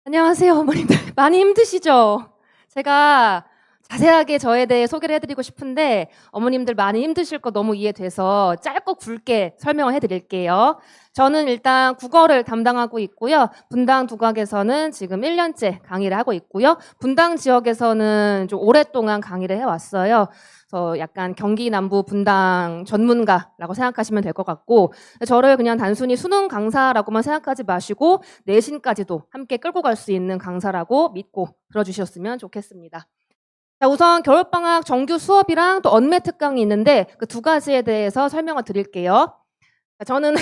안녕하세요, 어머님들. 많이 힘드시죠? 제가 자세하게 저에 대해 소개를 해드리고 싶은데 어머님들 많이 힘드실 거 너무 이해돼서 짧고 굵게 설명을 해드릴게요. 저는 일단 국어를 담당하고 있고요. 분당 두각에서는 지금 1년째 강의를 하고 있고요. 분당 지역에서는 좀 오랫동안 강의를 해왔어요. 그래서 약간 경기 남부 분당 전문가라고 생각하시면 될 것 같고, 저를 그냥 단순히 수능 강사라고만 생각하지 마시고 내신까지도 함께 끌고 갈 수 있는 강사라고 믿고 들어주셨으면 좋겠습니다. 자, 우선 겨울방학 정규 수업이랑 또 언매 특강이 있는데 그 두 가지에 대해서 설명을 드릴게요. 저는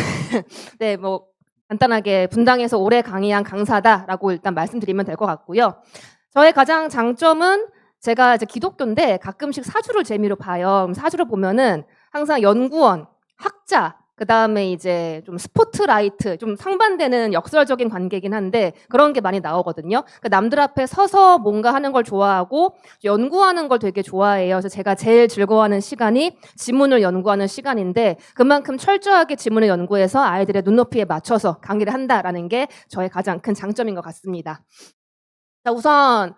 네, 뭐 간단하게 분당에서 오래 강의한 강사다라고 일단 말씀드리면 될 것 같고요. 저의 가장 장점은 제가 이제 기독교인데 가끔씩 사주를 재미로 봐요. 그럼 사주를 보면은 항상 연구원, 학자, 그 다음에 이제 좀 스포트라이트, 좀 상반되는 역설적인 관계이긴 한데 그런 게 많이 나오거든요. 그러니까 남들 앞에 서서 뭔가 하는 걸 좋아하고 연구하는 걸 되게 좋아해요. 그래서 제가 제일 즐거워하는 시간이 지문을 연구하는 시간인데 그만큼 철저하게 지문을 연구해서 아이들의 눈높이에 맞춰서 강의를 한다라는 게 저의 가장 큰 장점인 것 같습니다. 자, 우선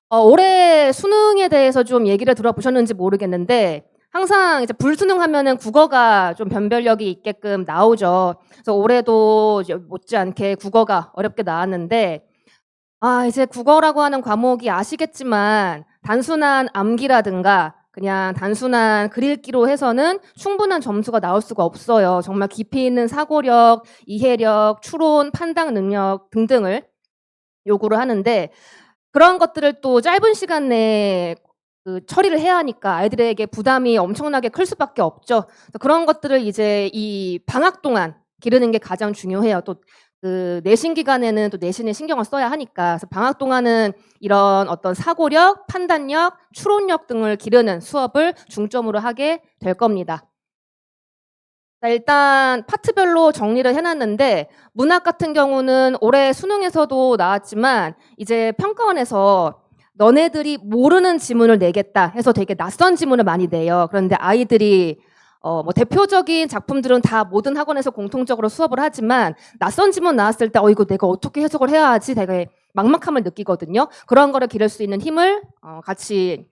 올해 수능에 대해서 좀 얘기를 들어보셨는지 모르겠는데 항상 이제 불수능 하면은 국어가 좀 변별력이 있게끔 나오죠. 그래서 올해도 이제 못지않게 국어가 어렵게 나왔는데 이제 국어라고 하는 과목이 아시겠지만 단순한 암기라든가 그냥 단순한 글 읽기로 해서는 충분한 점수가 나올 수가 없어요. 정말 깊이 있는 사고력, 이해력, 추론, 판단 능력 등등을 요구를 하는데 그런 것들을 또 짧은 시간 내에 처리를 해야 하니까 아이들에게 부담이 엄청나게 클 수밖에 없죠. 그런 것들을 이제 이 방학 동안 기르는 게 가장 중요해요. 또 내신 기간에는 또 내신에 신경을 써야 하니까. 그래서 방학 동안은 이런 어떤 사고력, 판단력, 추론력 등을 기르는 수업을 중점으로 하게 될 겁니다. 자, 일단 파트별로 정리를 해놨는데 문학 같은 경우는 올해 수능에서도 나왔지만 이제 평가원에서 너네들이 모르는 지문을 내겠다 해서 되게 낯선 지문을 많이 내요. 그런데 아이들이 뭐 대표적인 작품들은 다 모든 학원에서 공통적으로 수업을 하지만 낯선 지문 나왔을 때 이거 내가 어떻게 해석을 해야 하지 되게 막막함을 느끼거든요. 그런 거를 기를 수 있는 힘을 같이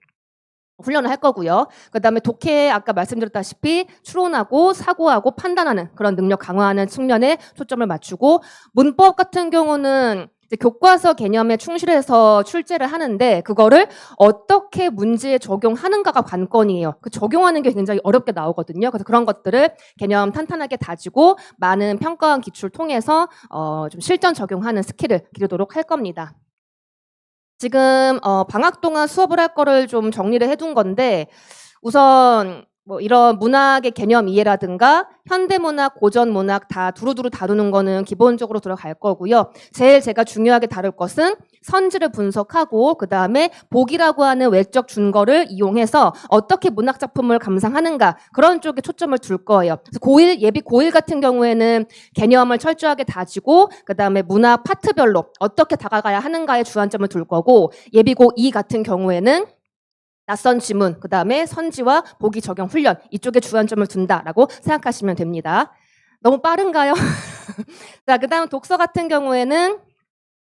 훈련을 할 거고요. 그다음에 독해 아까 말씀드렸다시피 추론하고 사고하고 판단하는 그런 능력 강화하는 측면에 초점을 맞추고 문법 같은 경우는 이제 교과서 개념에 충실해서 출제를 하는데 그거를 어떻게 문제에 적용하는가가 관건이에요. 그 적용하는 게 굉장히 어렵게 나오거든요. 그래서 그런 것들을 개념 탄탄하게 다지고 많은 평가원 기출 통해서 좀 실전 적용하는 스킬을 기르도록 할 겁니다. 지금 방학 동안 수업을 할 거를 좀 정리를 해둔 건데 우선 뭐 이런 문학의 개념 이해라든가 현대문학, 고전문학 다 두루두루 다루는 거는 기본적으로 들어갈 거고요. 제일 제가 중요하게 다룰 것은 선지를 분석하고 그 다음에 복이라고 하는 외적 준거를 이용해서 어떻게 문학 작품을 감상하는가 그런 쪽에 초점을 둘 거예요. 그래서 예비 고1 같은 경우에는 개념을 철저하게 다지고 그 다음에 문학 파트별로 어떻게 다가가야 하는가에 주안점을 둘 거고 예비 고2 같은 경우에는 낯선 지문, 그 다음에 선지와 보기 적용 훈련 이쪽에 주안점을 둔다라고 생각하시면 됩니다. 너무 빠른가요? 자, 그 다음 독서 같은 경우에는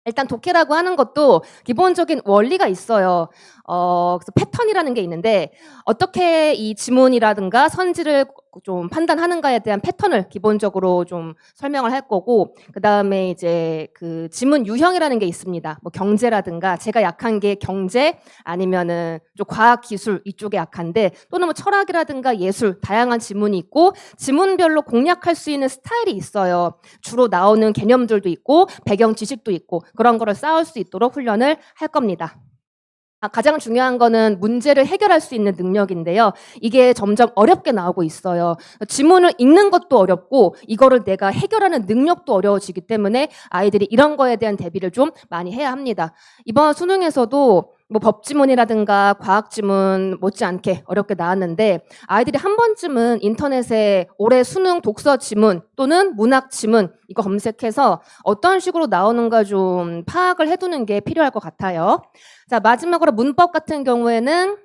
일단 독해라고 하는 것도 기본적인 원리가 있어요. 그래서 패턴이라는 게 있는데 어떻게 이 지문이라든가 선지를 좀 판단하는가에 대한 패턴을 기본적으로 좀 설명을 할 거고 그 다음에 이제 그 지문 유형이라는 게 있습니다. 뭐 경제라든가 제가 약한 게 경제 아니면은 좀 과학 기술 이쪽에 약한데 또는 뭐 철학이라든가 예술 다양한 지문이 있고 지문별로 공략할 수 있는 스타일이 있어요. 주로 나오는 개념들도 있고 배경 지식도 있고 그런 거를 쌓을 수 있도록 훈련을 할 겁니다. 가장 중요한 거는 문제를 해결할 수 있는 능력인데요. 이게 점점 어렵게 나오고 있어요. 지문을 읽는 것도 어렵고 이거를 내가 해결하는 능력도 어려워지기 때문에 아이들이 이런 거에 대한 대비를 좀 많이 해야 합니다. 이번 수능에서도 뭐 법지문이라든가 과학지문 못지않게 어렵게 나왔는데 아이들이 한 번쯤은 인터넷에 올해 수능 독서 지문 또는 문학 지문 이거 검색해서 어떤 식으로 나오는가 좀 파악을 해두는 게 필요할 것 같아요. 자, 마지막으로 문법 같은 경우에는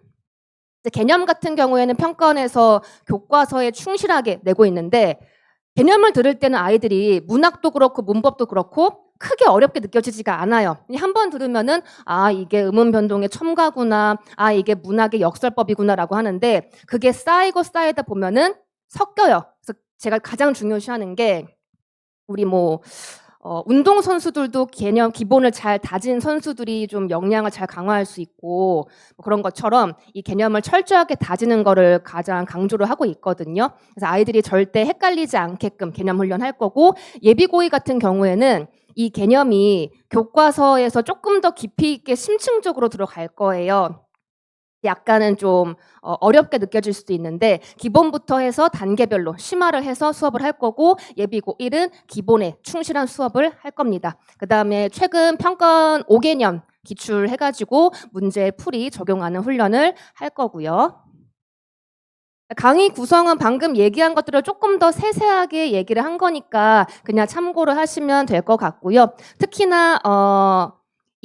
개념 같은 경우에는 평가원에서 교과서에 충실하게 내고 있는데 개념을 들을 때는 아이들이 문학도 그렇고 문법도 그렇고 크게 어렵게 느껴지지가 않아요. 한 번 들으면은 아 이게 음운 변동의 첨가구나, 아 이게 문학의 역설법이구나라고 하는데 그게 쌓이고 쌓이다 보면은 섞여요. 그래서 제가 가장 중요시하는 게 우리 뭐 운동 선수들도 개념 기본을 잘 다진 선수들이 좀 역량을 잘 강화할 수 있고 뭐 그런 것처럼 이 개념을 철저하게 다지는 거를 가장 강조를 하고 있거든요. 그래서 아이들이 절대 헷갈리지 않게끔 개념 훈련할 거고 예비고의 같은 경우에는 이 개념이 교과서에서 조금 더 깊이 있게 심층적으로 들어갈 거예요. 약간은 좀 어렵게 느껴질 수도 있는데 기본부터 해서 단계별로 심화를 해서 수업을 할 거고 예비고 1은 기본에 충실한 수업을 할 겁니다. 그다음에 최근 평가원 5개념 기출해가지고 문제 풀이 적용하는 훈련을 할 거고요. 강의 구성은 방금 얘기한 것들을 조금 더 세세하게 얘기를 한 거니까 그냥 참고를 하시면 될 것 같고요. 특히나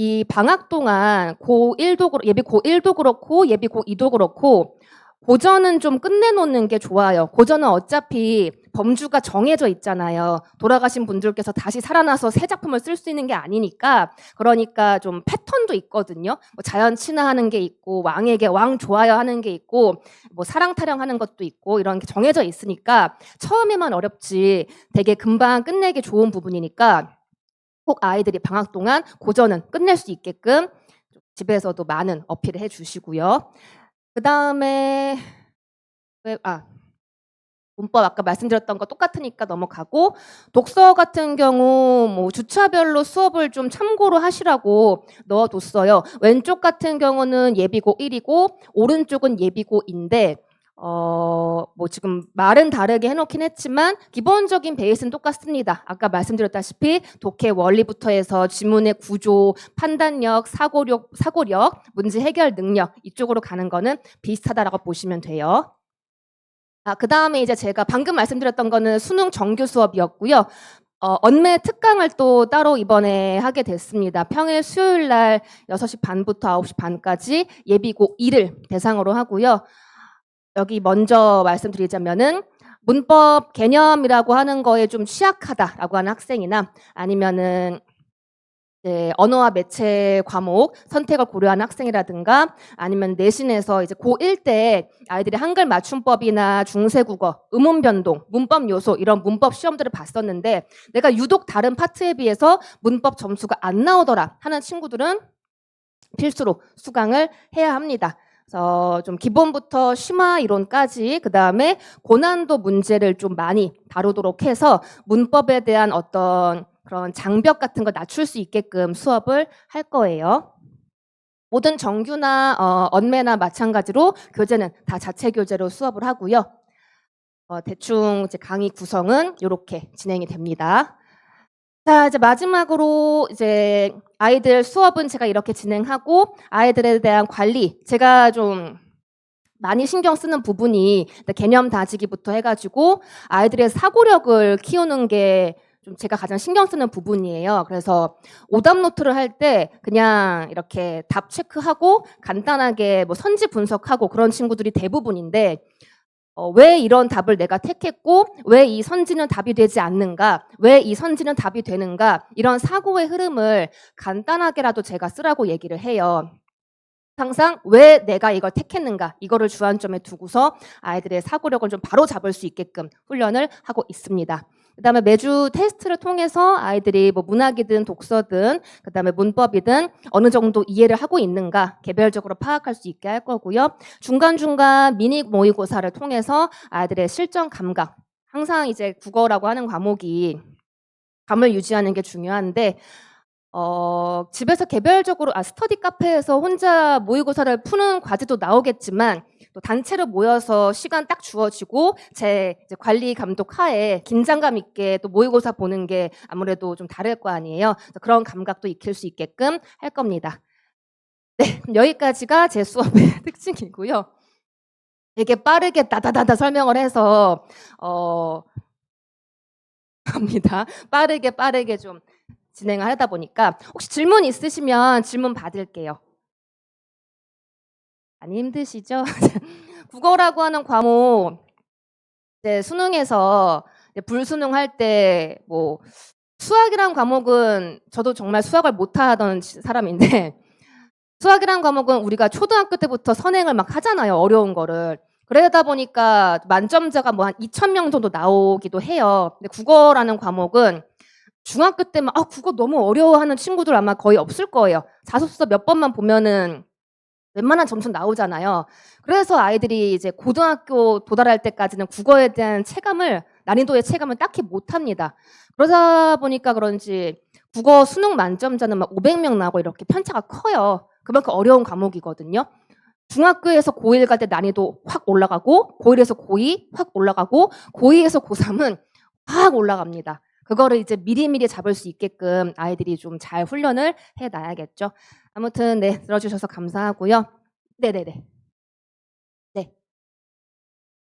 이 방학 동안 고1도 예비 고1도 그렇고 예비 고2도 그렇고 고전은 좀 끝내놓는 게 좋아요. 고전은 어차피 범주가 정해져 있잖아요. 돌아가신 분들께서 다시 살아나서 새 작품을 쓸 수 있는 게 아니니까 그러니까 좀 패턴도 있거든요. 뭐 자연 친화하는 게 있고 왕에게 왕 좋아요 하는 게 있고 뭐 사랑 타령하는 것도 있고 이런 게 정해져 있으니까 처음에만 어렵지 되게 금방 끝내기 좋은 부분이니까 꼭 아이들이 방학 동안 고전은 끝낼 수 있게끔 집에서도 많은 어필을 해주시고요. 그 다음에 문법 아까 말씀드렸던 거 똑같으니까 넘어가고 독서 같은 경우 뭐 주차별로 수업을 좀 참고로 하시라고 넣어뒀어요. 왼쪽 같은 경우는 예비고 1이고 오른쪽은 예비고 2인데 뭐 지금 말은 다르게 해놓긴 했지만 기본적인 베이스는 똑같습니다. 아까 말씀드렸다시피 독해 원리부터 해서 지문의 구조, 판단력, 사고력, 문제 해결 능력 이쪽으로 가는 거는 비슷하다라고 보시면 돼요. 그 다음에 이제 제가 방금 말씀드렸던 거는 수능 정규 수업이었고요. 언매 특강을 또 따로 이번에 하게 됐습니다. 평일 수요일 날 6시 반부터 9시 반까지 예비고 2를 대상으로 하고요. 여기 먼저 말씀드리자면은 문법 개념이라고 하는 거에 좀 취약하다라고 하는 학생이나 아니면은 이제 언어와 매체 과목 선택을 고려한 학생이라든가 아니면 내신에서 이제 고1 때 아이들이 한글 맞춤법이나 중세국어, 음운 변동, 문법 요소 이런 문법 시험들을 봤었는데 내가 유독 다른 파트에 비해서 문법 점수가 안 나오더라 하는 친구들은 필수로 수강을 해야 합니다. 그래서 좀 기본부터 심화 이론까지 그다음에 고난도 문제를 좀 많이 다루도록 해서 문법에 대한 어떤 그런 장벽 같은 거 낮출 수 있게끔 수업을 할 거예요. 모든 정규나 언매나 마찬가지로 교재는 다 자체 교재로 수업을 하고요. 대충 이제 강의 구성은 이렇게 진행이 됩니다. 자, 이제 마지막으로 이제 아이들 수업은 제가 이렇게 진행하고 아이들에 대한 관리 제가 좀 많이 신경 쓰는 부분이 개념 다지기부터 해가지고 아이들의 사고력을 키우는 게 좀 제가 가장 신경 쓰는 부분이에요. 그래서 오답 노트를 할 때 그냥 이렇게 답 체크하고 간단하게 뭐 선지 분석하고 그런 친구들이 대부분인데 왜 이런 답을 내가 택했고 왜 이 선지는 답이 되지 않는가, 왜 이 선지는 답이 되는가 이런 사고의 흐름을 간단하게라도 제가 쓰라고 얘기를 해요. 항상 왜 내가 이걸 택했는가 이거를 주안점에 두고서 아이들의 사고력을 좀 바로 잡을 수 있게끔 훈련을 하고 있습니다. 그다음에 매주 테스트를 통해서 아이들이 뭐 문학이든 독서든 그다음에 문법이든 어느 정도 이해를 하고 있는가 개별적으로 파악할 수 있게 할 거고요. 중간중간 미니 모의고사를 통해서 아이들의 실전 감각 항상 이제 국어라고 하는 과목이 감을 유지하는 게 중요한데 집에서 개별적으로 스터디 카페에서 혼자 모의고사를 푸는 과제도 나오겠지만 또 단체로 모여서 시간 딱 주어지고 제 이제 관리 감독 하에 긴장감 있게 또 모의고사 보는 게 아무래도 좀 다를 거 아니에요. 그런 감각도 익힐 수 있게끔 할 겁니다. 네, 여기까지가 제 수업의 특징이고요. 되게 빠르게 다다다다 설명을 해서 합니다. 빠르게 좀 진행을 하다 보니까 혹시 질문 있으시면 질문 받을게요. 많이 힘드시죠? 국어라고 하는 과목 이제 수능에서 이제 불수능 할 때 뭐 수학이란 과목은 저도 정말 수학을 못하던 사람인데 수학이란 과목은 우리가 초등학교 때부터 선행을 막 하잖아요. 어려운 거를. 그러다 보니까 만점자가 뭐 한 2,000명 정도 나오기도 해요. 근데 국어라는 과목은 중학교 때만 국어 너무 어려워하는 친구들 아마 거의 없을 거예요. 자소서 몇 번만 보면은 웬만한 점수 나오잖아요. 그래서 아이들이 이제 고등학교 도달할 때까지는 국어에 대한 난이도의 체감을 딱히 못 합니다. 그러다 보니까 그런지 국어 수능 만점자는 막 500명 나오고 이렇게 편차가 커요. 그만큼 어려운 과목이거든요. 중학교에서 고1 갈 때 난이도 확 올라가고 고1에서 고2 확 올라가고 고2에서 고3은 확 올라갑니다. 그거를 이제 미리미리 잡을 수 있게끔 아이들이 좀 잘 훈련을 해놔야겠죠. 아무튼 네, 들어주셔서 감사하고요. 네네네.